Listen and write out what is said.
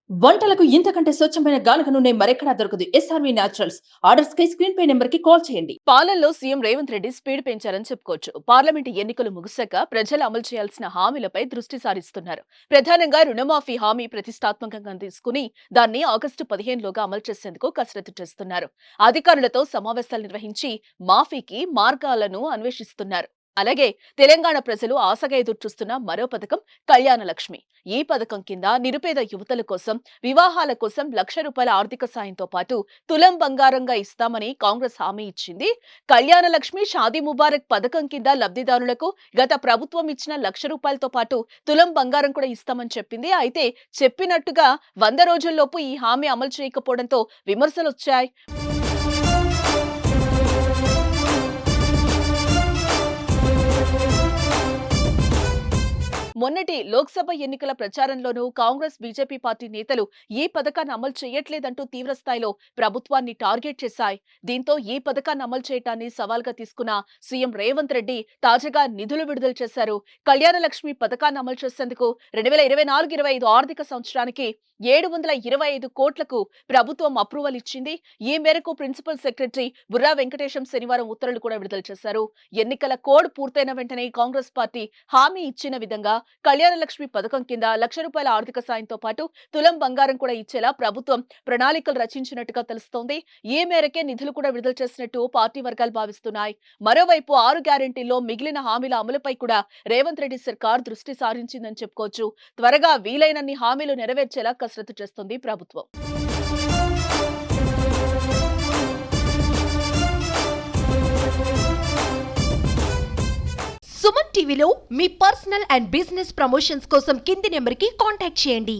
వంటలకు ఇంతకంటే స్వచ్ఛమైన గానుగ నూనె మరెక్కడా దొరకదు. SRV naturals. ఆర్డర్స్ కై స్క్రీన్ పై నెంబర్ కి కాల్ చేయండి. పాలనలో సీఎం రేవంత్ రెడ్డి స్పీడ్ పెంచారని చెప్పుకోవచ్చు. పార్లమెంటు ఎన్నికలు ముగిశాక ప్రజలు అమలు చేయాల్సిన హామీలపై దృష్టి సారిస్తున్నారు. ప్రధానంగా రుణమాఫీ హామీ ప్రతిష్టాత్మకంగా తీసుకుని దాన్ని ఆగస్టు 15 లోగా అమలు చేసేందుకు కసరత్తు చేస్తున్నారు. అధికారులతో సమావేశాలు నిర్వహించి మాఫీకి మార్గాలను అన్వేషిస్తున్నారు. అలాగే తెలంగాణ ప్రజలు ఆశగా ఎదురుచూస్తున్న మరో పథకం కళ్యాణ లక్ష్మి. ఈ పథకం కింద నిరుపేద యువతల కోసం వివాహాల కోసం ₹1,00,000 ఆర్థిక సాయంతో పాటు తులం బంగారంగా ఇస్తామని కాంగ్రెస్ హామీ ఇచ్చింది. కళ్యాణ లక్ష్మి షాదీ ముబారక్ పథకం కింద లబ్ధిదారులకు గత ప్రభుత్వం ఇచ్చిన ₹1,00,000తో పాటు తులం బంగారం కూడా ఇస్తామని చెప్పింది. అయితే చెప్పినట్టుగా 100 రోజుల్లోపు ఈ హామీ అమలు చేయకపోవడంతో విమర్శలొచ్చాయి. మొన్నటి లోక్సభ ఎన్నికల ప్రచారంలోనూ కాంగ్రెస్ బీజేపీ పార్టీ నేతలు ఈ పథకాన్ని అమలు చేయట్లేదంటూ తీవ్రస్థాయిలో ప్రభుత్వాన్ని టార్గెట్ చేశాయి. దీంతో ఈ పథకాన్ని అమలు చేయటాన్ని సవాల్గా తీసుకున్న సీఎం రేవంత్ రెడ్డి తాజాగా నిధులు విడుదల చేశారు. కళ్యాణ లక్ష్మి పథకాన్ని అమలు చేసేందుకు 2024-25 ఆర్థిక సంవత్సరానికి 725 కోట్లకు ప్రభుత్వం అప్రూవల్ ఇచ్చింది. ఈ మేరకు ప్రిన్సిపల్ సెక్రటరీ బుర్రా వెంకటేశం శనివారం ఉత్తర్వులు కూడా విడుదల చేశారు. ఎన్నికల కోడ్ పూర్తయిన వెంటనే కాంగ్రెస్ పార్టీ హామీ ఇచ్చిన విధంగా కళ్యాణ లక్ష్మి పథకం కింద ₹1,00,000 ఆర్థిక సాయంతో పాటు తులం బంగారం కూడా ఇచ్చేలా ప్రభుత్వం ప్రణాళికలు రచించినట్టుగా తెలుస్తోంది. ఈ మేరకే నిధులు కూడా విడుదల చేసినట్టు పార్టీ వర్గాలు భావిస్తున్నాయి. మరోవైపు 6 గ్యారెంటీల్లో మిగిలిన హామీల అమలుపై కూడా రేవంత్ రెడ్డి సర్కార్ దృష్టి సారించిందని చెప్పుకోవచ్చు. త్వరగా వీలైనన్ని హామీలు నెరవేర్చేలా కసరత్తు చేస్తుంది ప్రభుత్వం. సుమన్ టీవీలో మీ పర్సనల్ అండ్ బిజినెస్ ప్రమోషన్స్ కోసం కింది నెంబర్కి కాంటాక్ట్ చేయండి.